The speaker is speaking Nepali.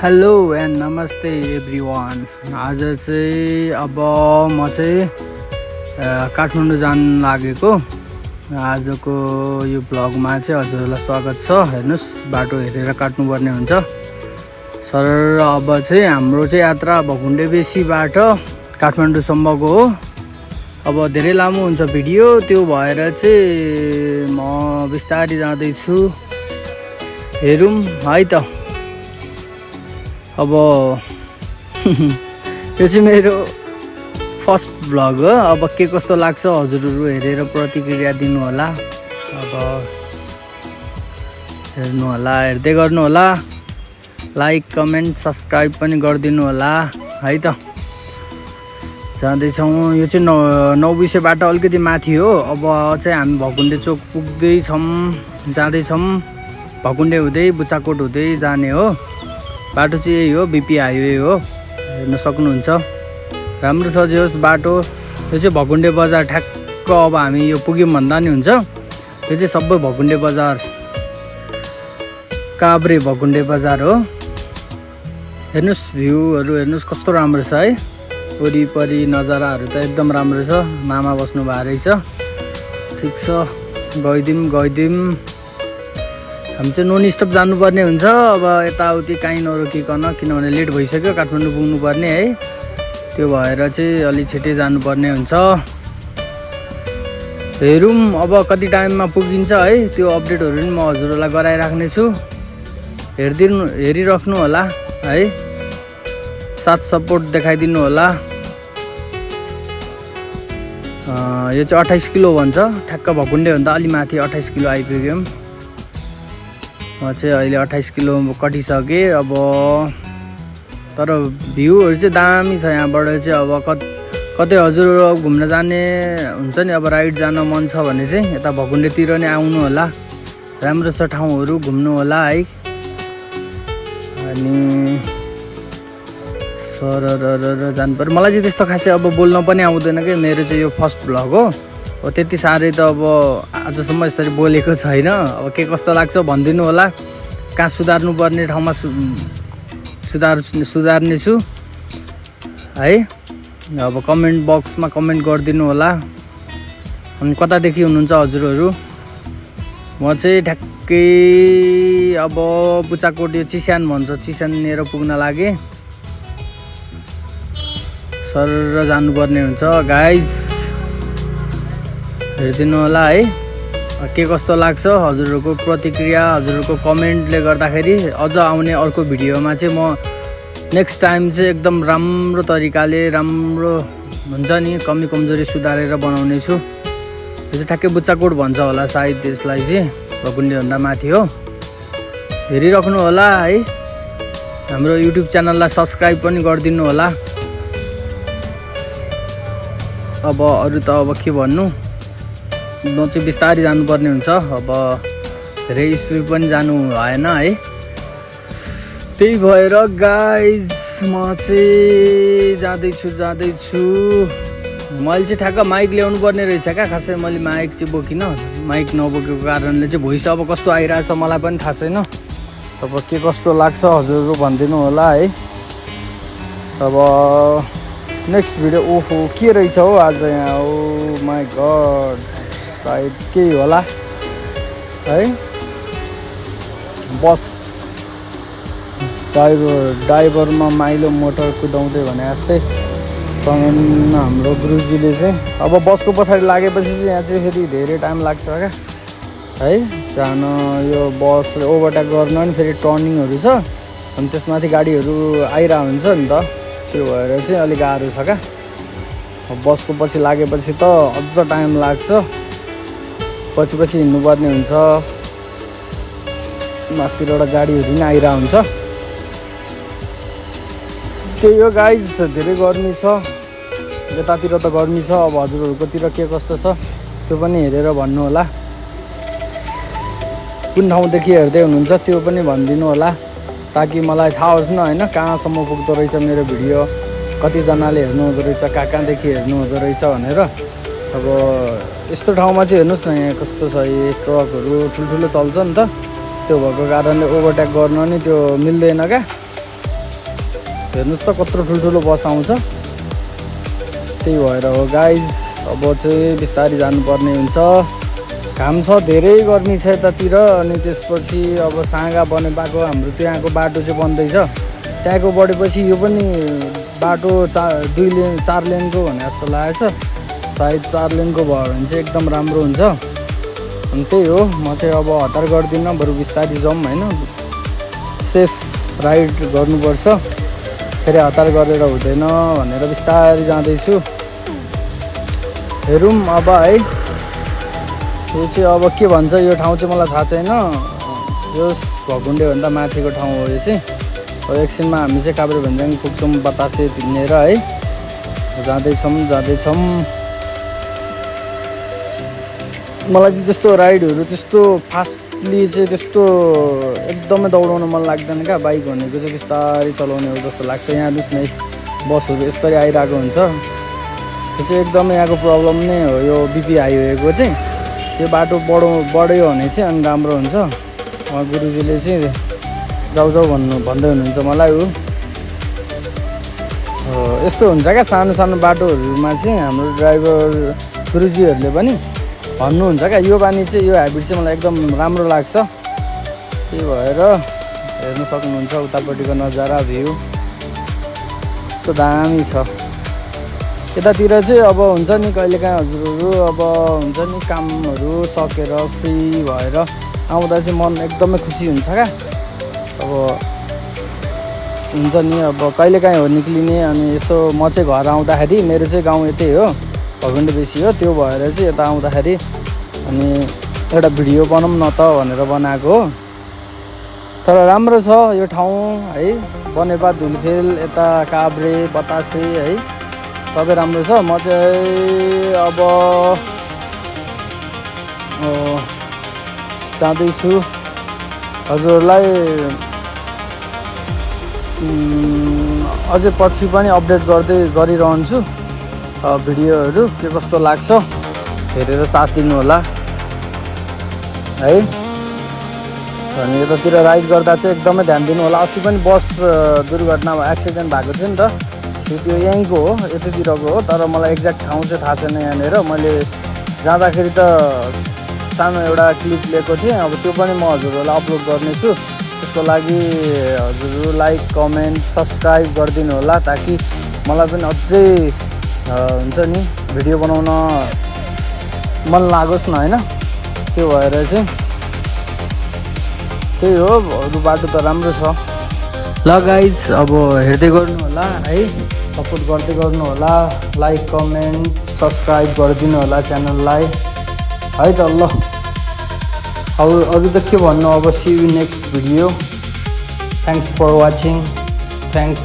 हेलो एन्ड नमस्ते एभ्रिवान। आज चाहिँ अब म चाहिँ काठमाडौँ जान लागेको। आजको यो भ्लगमा चाहिँ हजुरहरूलाई स्वागत छ। हेर्नुस्, बाटो हेरेर काट्नुपर्ने हुन्छ सर। अब चाहिँ हाम्रो चाहिँ यात्रा भकुण्डे बेसी बाटो काठमाडौँसम्मको हो। अब धेरै लामो हुन्छ भिडियो, त्यो भएर चाहिँ म बिस्तारै जाँदैछु। हेरौँ है त। अब यो चाहिँ मेरो फर्स्ट भ्लग हो। अब के कस्तो लाग्छ हजुरहरू हेरेर प्रतिक्रिया दिनु होला। अब हेर्नु होला, हेर्दै गर्नु होला, लाइक कमेन्ट सब्सक्राइब पनि गरिदिनु होला है त। जाँदैछौँ, यो चाहिँ नौबिसे बाटो अलिकति माथि हो। अब चाहिँ हामी भकुण्डे चोक पुग्दैछौँ, जाँदैछौँ। भकुण्डे हुँदै बुचाकोट हुँदै जाने हो। बाटो चाहिँ यही हो, बिपी हाइवे हो, हेर्न सक्नुहुन्छ। राम्रो सजियोस् बाटो। यो चाहिँ भकुण्डे बजार ठ्याक्क अब हामी यो पुग्यौँ भन्दा नि हुन्छ। यो चाहिँ सबै भकुण्डे बजार, काभ्रे भकुण्डे बजार हो। हेर्नुहोस् भ्यूहरू, हेर्नुहोस् कस्तो राम्रो छ है। वरिपरि नजाराहरू त एकदम राम्रो छ। मामा बस्नु भएको रहेछ। ठिक छ, गइदिउँ। हामी चाहिँ नन स्टप जानुपर्ने हुन्छ। अब यताउति काहीँ नरोकिकन, किनभने लेट भइसक्यो, काठमाडौँ पुग्नुपर्ने है। त्यो भएर चाहिँ अलि छिटै जानुपर्ने हुन्छ। हेरौँ अब कति टाइममा पुगिन्छ है। त्यो अपडेटहरू पनि म हजुरहरूलाई गराइराख्नेछु। हेरिराख्नु होला है। साथ सपोर्ट देखाइदिनु होला। यो चाहिँ 28 किलो भन्छ। ठ्याक्क भकुण्डे भन्दा अलि माथि 28 किलो आइपुग्यौँ। म चाहिँ अहिले 28 किलो कटिसकेँ। अब तर भ्यूहरू चाहिँ दामी छ यहाँबाट चाहिँ। अब कतै हजुर घुम्न जाने हुन्छ नि, अब राइड जान मन छ भने चाहिँ यता भकुण्डेतिर नै आउनु होला। राम्रो छ ठाउँहरू, घुम्नु होला है। अनि सर जानु पर्यो। मलाई चाहिँ त्यस्तो खासै अब बोल्न पनि आउँदैन कि, मेरो चाहिँ यो फर्स्ट भ्लग हो। त्यति साह्रै त अब आजसम्म यसरी बोलेको छैन। अब के कस्तो लाग्छ भनिदिनु होला। कहाँ सुधार्नु पर्ने ठाउँमा सुधार्नेछु है। अब कमेन्ट बक्समा कमेन्ट गरिदिनु होला। अनि कतादेखि हुनुहुन्छ हजुरहरू। म चाहिँ ठ्याक्कै अब बुचाकोट, यो चिस्यान भन्छ, चिस्याननिर पुग्न लागेँ। सर जानुपर्ने हुन्छ गाइज। हेरिदिनु होला है। के कस्तो लाग्छ हजुरहरूको प्रतिक्रिया, हजुरहरूको कमेन्टले गर्दाखेरि अझ आउने अर्को भिडियोमा चाहिँ म नेक्स्ट टाइम चाहिँ एकदम राम्रो तरिकाले, राम्रो हुन्छ नि, कमी कमजोरी सुधारेर बनाउने छु। यो चाहिँ ठ्याक्कै बुच्चाकोट भन्छ होला सायद, त्यसलाई चाहिँ भकुण्डेभन्दा माथि हो। हेरिराख्नु होला है। हाम्रो युट्युब च्यानललाई सब्सक्राइब पनि गरिदिनु होला। अब अरू त अब के भन्नु, म चाहिँ बिस्तारै जानुपर्ने हुन्छ। अब धेरै स्पिड पनि जानु भएन है। त्यही भएर गाइज म चाहिँ जाँदैछु। मैले चाहिँ ठ्याक्क माइक ल्याउनु पर्ने रहेछ क्या। खासै मैले माइक चाहिँ बोकिनँ। माइक नबोकेको कारणले चाहिँ भोइस अब कस्तो आइरहेछ मलाई पनि थाहा छैन। अब के कस्तो लाग्छ हजुरहरू भनिदिनु होला है। अब नेक्स्ट भिडियो, ओहो के रहेछ हो आज यहाँ। ओ माई गड, सायद केही होला है। बस ड्राइभरमा माइलो मोटर कुदाउँदै भने जस्तै सँगै हाम्रो गुरुजीले चाहिँ। अब बसको पछाडि लागेपछि चाहिँ यहाँ चाहिँ फेरि धेरै टाइम लाग्छ क्या है जान। यो बस ओभरटेक गर्न नि फेरि टर्निङहरू छ, अनि त्यसमाथि गाडीहरू आइरहेको हुन्छ नि त। त्यो भएर चाहिँ अलिक गाह्रो छ क्या। बसको पछि लागेपछि त अझ टाइम लाग्छ। पछि हिँड्नुपर्ने हुन्छ। मास्तिरबाट गाडीहरू पनि आइरहेको हुन्छ। त्यही हो गाइज, धेरै गर्मी छ यतातिर त गर्मी छ। अब हजुरहरूकोतिर के कस्तो छ त्यो पनि हेरेर भन्नु होला। कुन ठाउँदेखि हेर्दै हुनुहुन्छ त्यो पनि भनिदिनु होला, ताकि मलाई थाहा होस् न होइन कहाँसम्म पुग्दो रहेछ मेरो भिडियो, कतिजनाले हेर्नु हुँदो रहेछ, कहाँदेखि हेर्नु हुँदो रहेछ भनेर। अब यस्तो ठाउँमा चाहिँ हेर्नुहोस् न, यहाँ कस्तो छ, यो ट्रकहरू ठुल्ठुलो चल्छ नि त। त्यो भएको कारणले ओभरटेक गर्न नि त्यो मिल्दैन क्या। हेर्नुहोस् त कत्रो ठुल्ठुलो बस आउँछ। त्यही भएर हो गाइज, अब चाहिँ बिस्तारै जानुपर्ने हुन्छ। घाम छ, धेरै गर्मी छ यतातिर। अनि त्यसपछि अब साँगा बनेपाको हाम्रो त्यहाँको बाटो चाहिँ बन्दैछ। त्यहाँको बढेपछि यो पनि बाटो 2 लेन 4 लेनको भने जस्तो लागेछ। सायद 4 लेनको भयो भने चाहिँ एकदम राम्रो हुन्छ। अनि त्यही हो, म चाहिँ अब हतार गर्दिनँ, बरु बिस्तारै जाउँ होइन। सेफ राइड गर्नुपर्छ, फेरि हतार गरेर हुँदैन भनेर बिस्तारै जाँदैछु। हेरौँ अब है, यो चाहिँ अब के भन्छ, यो ठाउँ चाहिँ मलाई थाहा छैन। यो भकुन्डेभन्दा माथिको ठाउँ हो यो चाहिँ। अब एकछिनमा हामी चाहिँ काभ्रेभन्ज्याङ पुग्छौँ बतासे हिँडेर है। जाँदैछौँ। मलाई चाहिँ त्यस्तो राइडहरू त्यस्तो फास्टली चाहिँ त्यस्तो एकदमै दौडाउन मन लाग्दैन क्या। बाइक भनेको चाहिँ बिस्तारै चलाउने हो जस्तो लाग्छ। यहाँ हेर्नुहोस् न, बसहरू यसरी आइरहेको हुन्छ। यो चाहिँ एकदमै यहाँको प्रब्लम नै हो, यो बिपी हाइवेको चाहिँ। यो बाटो बढ्यो भने चाहिँ अनि राम्रो हुन्छ। गुरुजीले चाहिँ जाऊ भन्दै हुनुहुन्छ मलाई। यस्तो हुन्छ क्या, सानो सानो बाटोहरूमा चाहिँ हाम्रो ड्राइभर गुरुजीहरूले पनि भन्नुहुन्छ क्या, यो बानी चाहिँ, यो ह्याबिट चाहिँ मलाई एकदम राम्रो लाग्छ। त्यही भएर हेर्न सक्नुहुन्छ उतापट्टिको नजारा, भ्यू कस्तो दामी छ। यतातिर चाहिँ अब हुन्छ नि कहिलेकाहीँ हजुरहरू अब हुन्छ नि कामहरू सकेर फ्री भएर आउँदा चाहिँ मन एकदमै खुसी हुन्छ क्या। अब हुन्छ नि अब कहिलेकाहीँ हो निक्लिने। अनि यसो म चाहिँ घर आउँदाखेरि, मेरो चाहिँ गाउँ यतै हो, भकुन्डे बेसी हो। त्यो भएर चाहिँ यता आउँदाखेरि अनि एउटा भिडियो बनाऊँ न त भनेर बनाएको हो। तर राम्रो छ यो ठाउँ है, बनेपा, धुलखेल, यता काभ्रे, बतासे है, सबै राम्रो छ। म चाहिँ अब जाँदैछु। हजुरहरूलाई अझै पछि पनि अपडेट गरिरहन्छु भिडियोहरू, के कस्तो लाग्छ हेरेर साथ दिनु होला है। अनि यतातिर राइड गर्दा चाहिँ एकदमै ध्यान दिनु होला। अस्ति पनि बस दुर्घटनामा एक्सिडेन्ट भएको थियो नि त, त्यो यहीँको हो, यतैतिरको हो। तर मलाई एक्ज्याक्ट ठाउँ चाहिँ थाहा छैन यहाँनिर। मैले जाँदाखेरि त सानो एउटा क्लिप लिएको थिएँ। अब त्यो पनि म हजुरहरूलाई अपलोड गर्नेछु। त्यसको लागि हजुरहरू लाइक, कमेन्ट, सब्सक्राइब गरिदिनु होला, ताकि मलाई पनि अझै हुन्छ नि भिडियो बनाउन मन लागोस् न होइन। त्यो भएर चाहिँ त्यही हो, अरू बाटो त राम्रो छ। ल गाइज, अब हेर्दै गर्नु होला है, सपोर्ट गर्दै गर्नु होला, लाइक, कमेन्ट, सब्सक्राइब गरिदिनु होला च्यानललाई है त। ल अरू त के भन्नु अब, see you next video. Thanks for watching. Thanks.